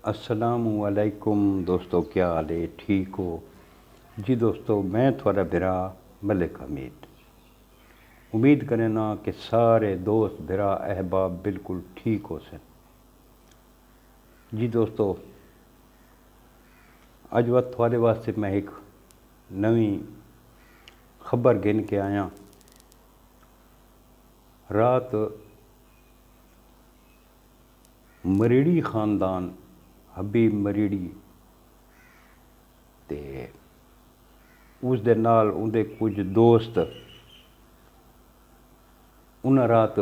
السلام علیکم دوستو، کیا حال ہے؟ ٹھیک ہو جی دوستو؟ میں تھوڑا برا ملک حمید امید کریں نا کہ سارے دوست برا احباب بالکل ٹھیک ہو سن جی دوستو۔ اج وقت تھوڑے واسطے میں ایک نویں خبر گن کے آیا۔ رات مریڑی خاندان حبیب مریڑی تے اس دے نال اندے کچھ دوست انہاں رات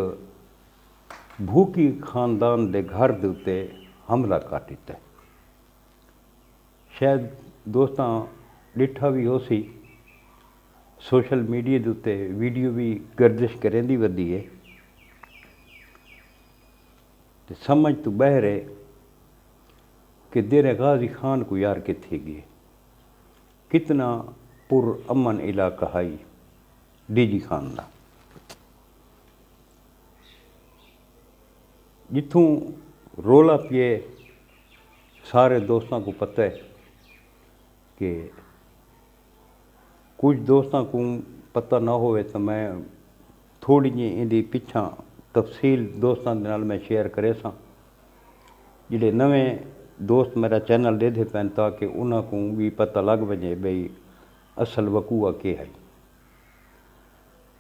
بھوکی خاندان دے گھر دے اتے حملہ کر دیتا ہے۔ شاید دوستاں ڈٹھا بھی ہو سی، سوشل میڈیا دے اتے ویڈیو بھی گردش کریں دی ودی ہے تے سمجھ تو بہر ہے کہ دیر غازی خان کو یار کتھے گئے، کتنا پر امن علاقہ ہے ڈی جی خان دا، جتوں رولا پیے سارے دوستاں کو پتہ ہے کہ کچھ دوستاں کو پتہ نہ ہوئے تو میں تھوڑی جی اندی پچھاں تفصیل دوستاں دے نال میں شیئر کرے ساں، جڑے نویں دوست میرا چینل دے پین تاکہ انہاں کو بھی پتہ لگ وجے بھئی اصل وقوع کے ہے۔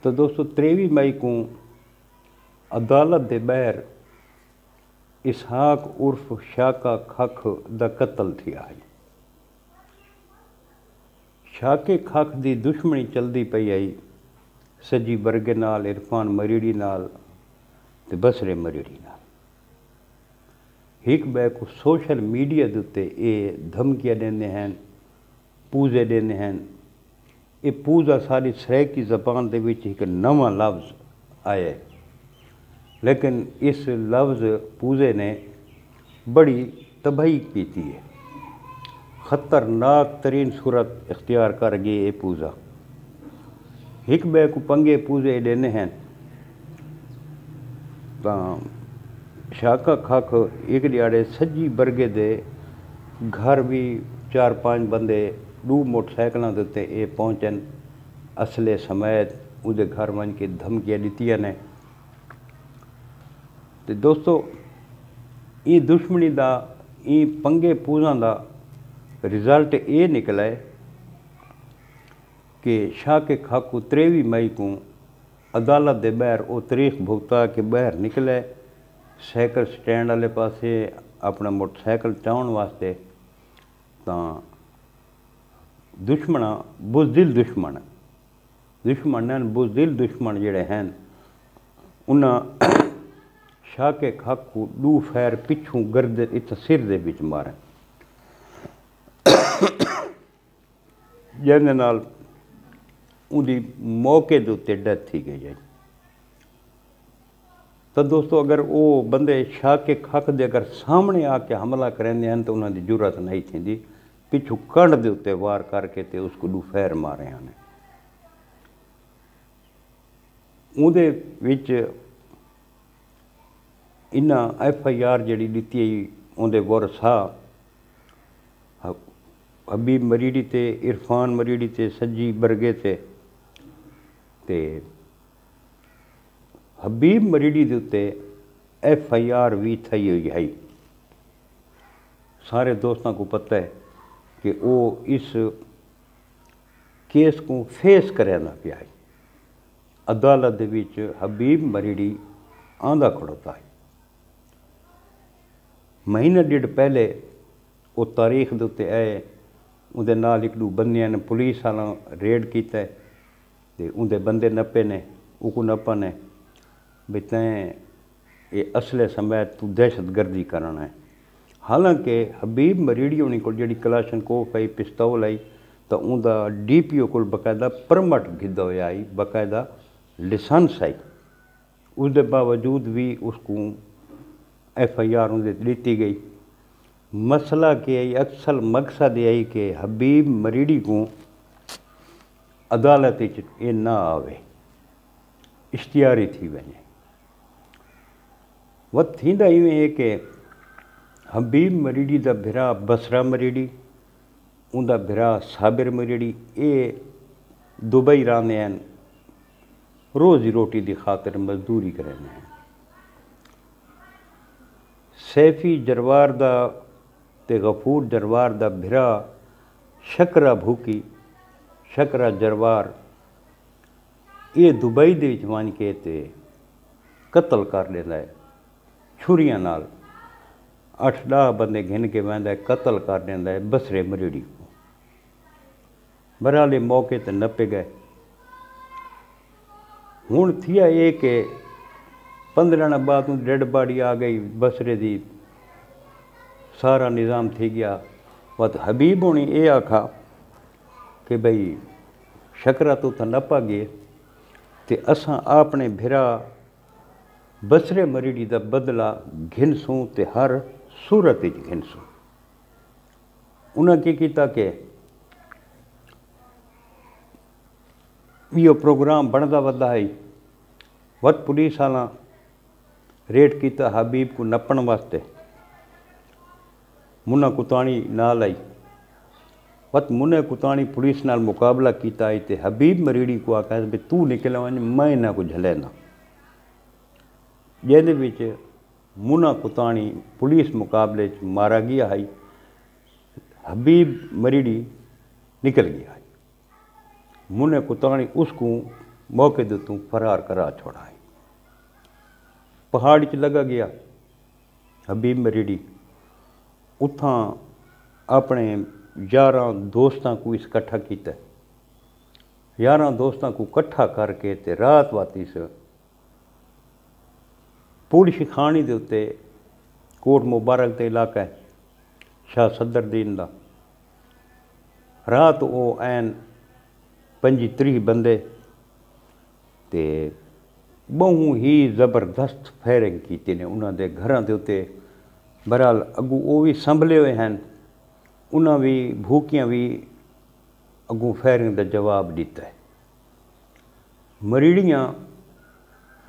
تو دوستو 23 مئی کو عدالت دے بہر اسحاق عرف شاکا کھکھ دا قتل تھیا ہے۔ شاکے کھکھ دی دشمنی چلدی پئی آئی سجی برگے نال، عرفان مریڑی نال تے بسرے مریڑی نال۔ ایک بے کو سوشل میڈیا دے اے دھمکیاں دیندے ہیں، پوزے دیندے ہیں۔ یہ پوزا ساری سریکی زبان دے وچ ایک نواں لفظ آیا ہے، لیکن اس لفظ پوزے نے بڑی تباہی کیتی ہے، خطرناک ترین صورت اختیار کر گئے یہ پوزا۔ ایک بے کو پنگے پوزے دینے ہیں تاں شاکا کھکھ ایک دیاڑے سجی برگے دے گھر بھی 4-5 بندے 2 موٹر سائیکلاں دے اے پہنچن، اسلحے سمیت اودے گھر ون کے دھمکیاں دتیاں نے۔ تے دوستو یہ دشمنی دا یہ پنگے پوزاں دا رزلٹ یہ نکلا ہے کہ شاکے کھکھ کو 23 مئی کو عدالت دے بہر او تاریخ بھگتا کے بہر نکلے سائیکل سٹینڈ والے پاسے اپنا موٹر سائیکل چاؤن واسطے، تاں دشمناں بزدل بزدل دشمن جڑے ہیں انہاں شاکے کھکھ کو 2 فیر پچھوں گردے ات سر دے وچ مارے، جن نال اندی موقع دے اتے ڈیتھ تھی گئی ہے۔ تو دوستو اگر وہ بندے شاکے کھکھ دے اگر سامنے آ کے حملہ کریں ہیں تو انہوں دی جرات نہیں تھی، پچھو کنڈ دے اتے وار کر کے تے اس کو 2 فیر مارے ہیں۔ اندے وچ انہاں FIR جڑی دیتی ہے اندے ورثا حبیب مریڑی تے، عرفان مریڑی تے، سجی برگے تے حبیب مریڑی دے اتے FIR بھی تھئی ہوئی ہے۔ سارے دوستاں کو پتہ ہے کہ وہ اس کیس کو فیس کرنا پیا ہے، عدالت دے وچ حبیب مریڑی آندا کھڑوتا ہے۔ مہینہ ڈیڑھ پہلے وہ تاریخ دے اتے آئے، اندے نال 1-2 بندیاں نے پولیس والاں ریڈ کیتا ہے تے اندے بندے نپے نے، او کو نپا نے بھی تیں یہ اسلحے سمیت تو دہشت گردی کرنا ہے۔ حالانکہ حبیب مریڑی ہونی کو جڑی کلاشنکوف آئی، پستول آئی تو اندہ DPO کو باقاعدہ پرمٹ گھدا ہویا آئی، باقاعدہ لسنس آئی، اس دے باوجود بھی اس کو FIR اندے دیتی گئی۔ مسئلہ کہ اکثر مقصد یہ کہ حبیب مریڑی کو عدالت یہ نہ آوے، اشتہاری تھی وجے۔ وہ تھیندا ایویں ہے کہ حبیب مریڑی دا بھرا بسرا مریڑی، ان دا بھرا صابر مریڑی، یہ دبئی رہنے ہیں، روزی روٹی دی خاطر مزدوری کرنے ہیں۔ سیفی جروار دا تے غفور جروار دا بھرا شکرا بھوکی، شکرا جروار، یہ دبئی دے وچ ون کے تے قتل کر لینا ہے چھریاں نال، 8-10 بندے گھن کے ویندا ہے قتل کر لینا ہے بسرے مریڑی کو۔ برحال موقع تے نپے گئے۔ ہوں تھیا یہ کہ 15 دن بعد ڈیڈ باڈی آ گئی بسرے دی، سارا نظام تھی گیا۔ بات حبیب ہونی یہ آکھا کہ بھئی شکرا تو نپا گئے تے اساں اپنے بھرا بسرے مریڑی دا بدلہ گھنسوں تے ہر صورت وچ گھنسوں۔ انہاں کی کیتا کہ یہ پروگرام بندا ودا ہے، وقت پولیس والا ریڈ کیتا حبیب کو نپن واسطے، منا کتانی نال آئی، وقت منا کتانی پولیس نال مقابلہ کیتا آئی تے حبیب مریڑی کو آکھا بھی تو نکل ون میں نہ کو جھلے نہ، جہدے وچ منا کتانی پولیس مقابلے مارا گیا ہے، حبیب مریڑی نکل گیا ہے، منا کتانی اس کو موقع دیتوں فرار کرا چھوڑا ہے۔ پہاڑ چ لگا گیا حبیب مریڑی، اتھاں اپنے 11 دوستاں کو اس کٹھا کیتا ہے، 11 دوستاں کو کٹھا کر کے تے رات واتی سے پوڑی خانی دے اتے کوٹ مبارک دے علاقہ ہے شاہ صدر دین دا، رات او این 25-30 بندے تے بہوں ہی زبردست فائرنگ کیتے نے انہاں دے گھراں دے اتے۔ برحال اگوں وہ بھی سنبھلے ہوئے ہیں، انہاں بھی بھوکیاں بھی اگوں فائرنگ دا جواب دیتا ہے۔ مریڑیاں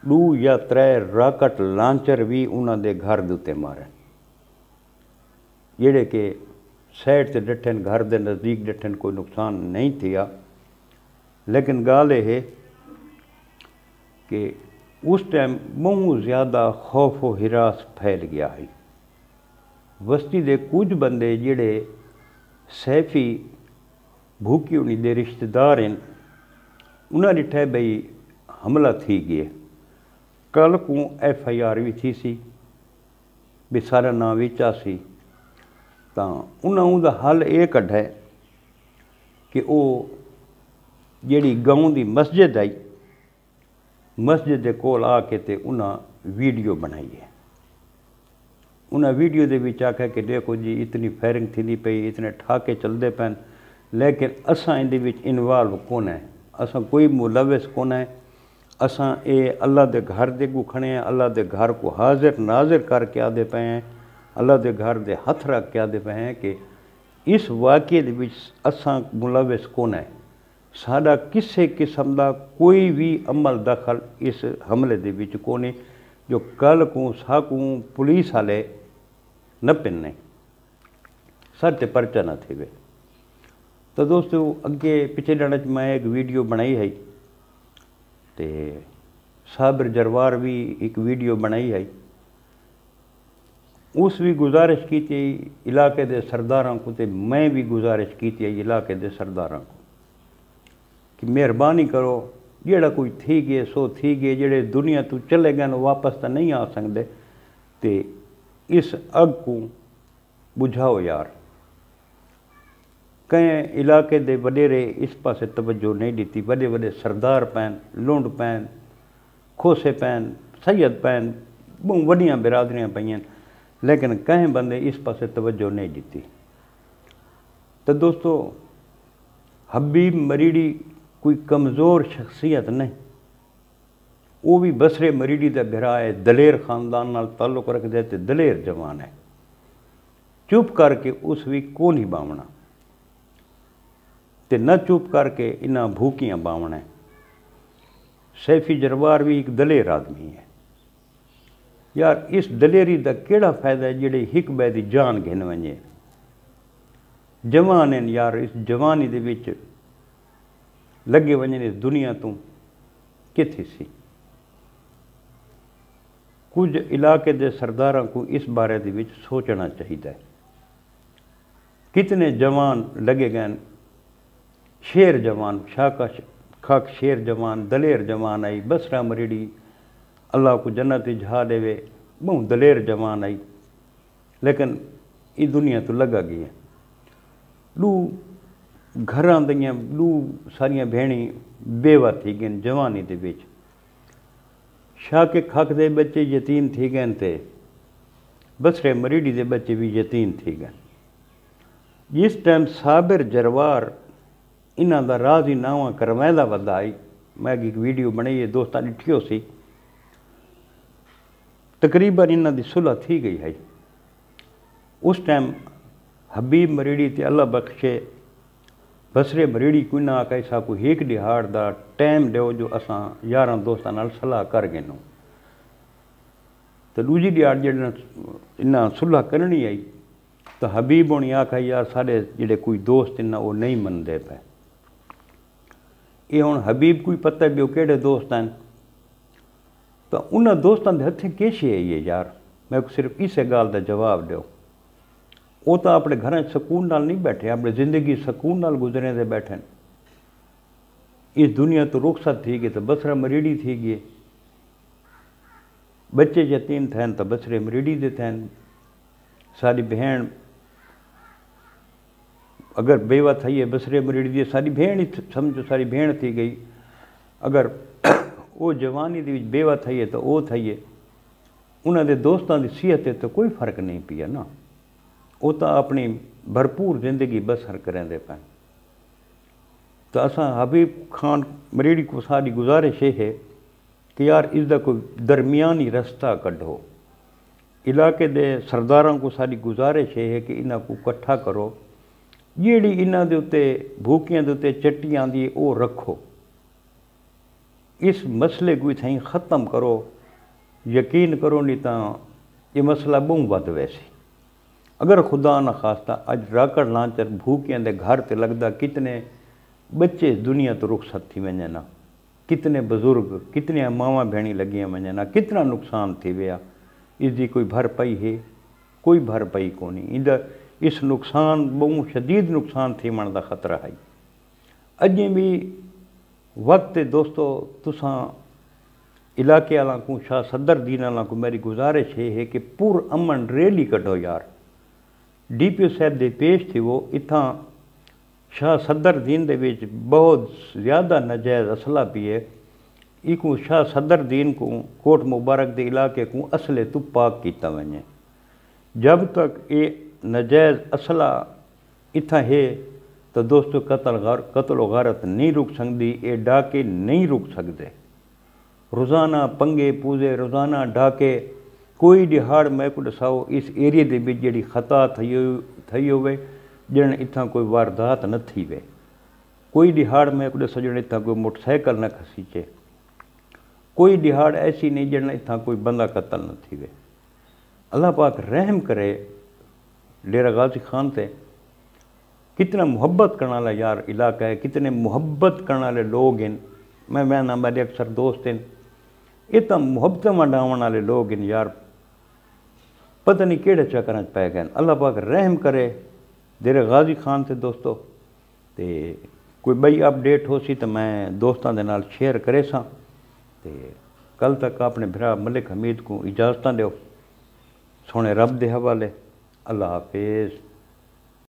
2 یا 3 راکٹ لانچر بھی انہاں دے گھر دے اتے مارے، جڑے کہ سائڈ تے ڈٹھن گھر دے نزدیک ڈٹھن کوئی نقصان نہیں تھیا، لیکن گال یہ ہے کہ اس ٹائم بہت زیادہ خوف و ہراس پھیل گیا ہے۔ بستی دے کچھ بندے جڑے سیفی بھوکی ہونی دے رشتہ دار ہیں، انہاں نے ٹھے بھئی حملہ تھی گئے، کل کو FIR بھی تھی سی بھی سارا نام بھی سی، تاں انہاں دا حل یہ کڈھا ہے کہ وہ جیڑی گاؤں دی مسجد آئی، مسجد دے کول آ کے تے انہاں ویڈیو بنائی ہے، انہاں ویڈیو دے وچ آکھا کہ دیکھو جی اتنی فائرنگ تھی پئی، اتنے ٹھاکے چلدے پین، لیکن اساں ان دے وچ انوالو کون ہے، اساں کوئی ملوث کون ہے، اساں اے اللہ دے گھر دے کو کھڑے ہیں، اللہ دے گھر کو حاضر ناظر کر کے آدھے پے ہیں، اللہ دے گھر دے ہتھ رکھ کے آدھے پے ہیں کہ اس واقعے دے وچ اساں ملوث کون ہے، ساڈا کسے قسم دا کوئی بھی عمل دخل اس حملے دے وچ کونے جو کل کو ساکوں پولیس والے نہ پننے سر تے پرچہ نہ تھے۔ تو دوستو اگے پچھلے ڈنڈ میں ایک ویڈیو بنائی ہے تے صابر جروار بھی ایک ویڈیو بنائی ہے، اس بھی گزارش کی تھی علاقے دے سرداراں کو تے میں بھی گزارش کی تھی علاقے دے سرداراں کو کہ مہربانی کرو جیڑا کوئی تھی گئے سو تھی گئے، جڑے دنیا تو چلے گئے واپس تو نہیں آ سکتے، تے اس اگ کو بجھاؤ یار۔ کہیں علاقے دے وڈیرے اس پاسے توجہ نہیں دیتی، بڑے بڑے سردار پین، لونڈ پین، کھوسے پین، سید پین، بہت وڈیاں برادریاں پئیں، لیکن کہیں بندے اس پاسے توجہ نہیں دیتی۔ تو دوستو حبیب مریڑی کوئی کمزور شخصیت نہیں، وہ بھی بسرے مریڑی دا بھرا ہے، دلیر خاندان نال تعلق رکھ دے تے دلیر جوان ہے، چپ کر کے اس بھی کو نہیں باونا تے نہ چپ کر کے انہاں بھوکیاں باونا ہے۔ سیفی جروار بھی ایک دلیر آدمی ہے، یار اس دلیری دا کیڑا فائدہ ہے جڑے ہک بے دی جان گھن ونجے جوان ہیں یار اس جوانی دے وچ لگے ونجن اس دنیا تو کتھی سی کچھ علاقے دے سرداراں کو اس بارے دے وچ سوچنا چاہیے کتنے جوان لگے گئے شیر جوان شاکا خاک شیر جوان دلیر جوان آئی بسرا مریڑی اللہ کو جنت جہا دے وے بہت دلیر جوان آئی لیکن یہ دنیا تو لگا گئی ہے لو گھراں دیاں لو ساریاں بھینی بیوہ تھی گئیں جوانی دے وچ شاہ کے کھاک دے بچے یتیم تھی گئے تے بسرے مریڑی دے بچے بھی یتیم تھی گئے جس ٹائم صابر جروار انہاں دا راضی ناواں کروائندہ ودا آئی میں ایک ویڈیو بنائی ہے دوستاں ڈٹھیو سی تقریباً انہاں دی صلح تھی گئی ہے اس ٹائم حبیب مریڑی تے اللہ بخشے بسرے مریڑی کوئی نہ آکائی سا کو ایک دہاڑ دا ٹائم دیو جو اساں یاراں دوستاں نال صلاح کر گئے نو تو دوجی دہاڑ جڑا انہاں صلح کرنی آئی تو حبیب ہونی آکھائی یار سارے جڑے کوئی دوست انہاں وہ نہیں من دے پے یہ ہوں حبیب کوئی پتہ بھی وہ کیڑے دوست ہیں تو انہاں دوستاں دے ہتھیں کیشے ہے یہ یار میں صرف اسے گال دا جواب دیو وہ تو اپنے گھر سکون نال نہیں بیٹھے اپنے زندگی سکون نال گزرے دے بیٹھے اس دنیا تو رخصت تھی گئی تو بسرا مریڑی تھی گئی بچے یتیم تھیں تو بسرے مریڑی دے تھیں ساری بہن اگر بیوہ تھئی ہے بسرے مریڑی دی ساری بہن ہی سمجھو ساری بہن تھی گئی اگر وہ جوانی دی بیوہ تھئی ہے تو وہ تھئی ہے انہاں دے دوستاں دی صحت ہے تو کوئی فرق نہیں پیا نا وہ تو اپنی بھرپور زندگی بسر کریں دے پائیں تو اساں حبیب خان مریڑی کو ساری گزارش ہے کہ یار اس دا کوئی درمیانی رستہ کڈھو علاقے دے سرداراں کو ساری گزارش ہے کہ انہاں کو کٹھا کرو جیڑی انہاں دے اتے بھوکیاں دے اتے چٹیاں دی او رکھو اس مسئلے کو تھیں ختم کرو یقین کرو نہیں تاں یہ مسئلہ بہت ود ویسی اگر خدا نہ خواستہ اج راکڑ لانچر بھوکیاں دے گھر تے لگدا کتنے بچے دنیا تو رخصت تھی ونجے نا کتنے بزرگ کتنے ماواں بھینی لگیاں ونجے نا کتنا نقصان تھی ویا اس دی کوئی بھرپائی ہے کوئی بھرپائی کونی اس نقصان بہت شدید نقصان تھی من دا خطرہ ہے اجیں بھی وقت دوستو تساں علاقے والا کو شاہ صدر دین والا کو میری گزارش ہے کہ پور امن ریلی کڈو یار ڈی پی او صاحب دے پیش تھی وہ اتھاں شاہ صدر دین دے وچ بہت زیادہ ناجائز اسلحہ بھی ہے ایکو شاہ صدر دین کو کوٹ مبارک دے علاقے کو اسلحے تو پاک کیتا ونجے جب تک یہ ناجائز اسلحہ اتھاں ہے تو دوستو قتل و غارت نہیں رک سکتی یہ ڈاکے نہیں رک سکتے روزانہ پنگے پوزے روزانہ ڈاکے کوئی دہاڑ میں کو دساؤ اس ایریے دے وچ جڑی خطا تھئی ہوئے جن اتھاں کوئی واردات نہ تھی وے کوئی دہاڑ میں کو دساؤ جن اتھاں کوئی موٹر سائیکل نہ کھسیچے کوئی دہاڑ ایسی نہیں جن اتھاں کوئی بندہ قتل نہ تھی وے اللہ پاک رحم کرے ڈیرہ غازی خان تے کتنا محبت کرنے والا یار علاقہ ہے کتنے محبت کرنے والے لوگ ہیں میں میرے اکثر دوست ہیں اتنا محبت منڈاون والے لوگ ہیں یار پتہ نہیں کیڑے چکراں پے گئے اللہ پاک رحم کرے ڈیرہ غازی خان سے دوستو تے کوئی بئی اپڈیٹ ہو سی تو میں دوستاں دے نال شیئر کرے سا تے کل تک اپنے بھرا ملک حمید کو اجازتاں دیو سونے رب دے حوالے اللہ حافظ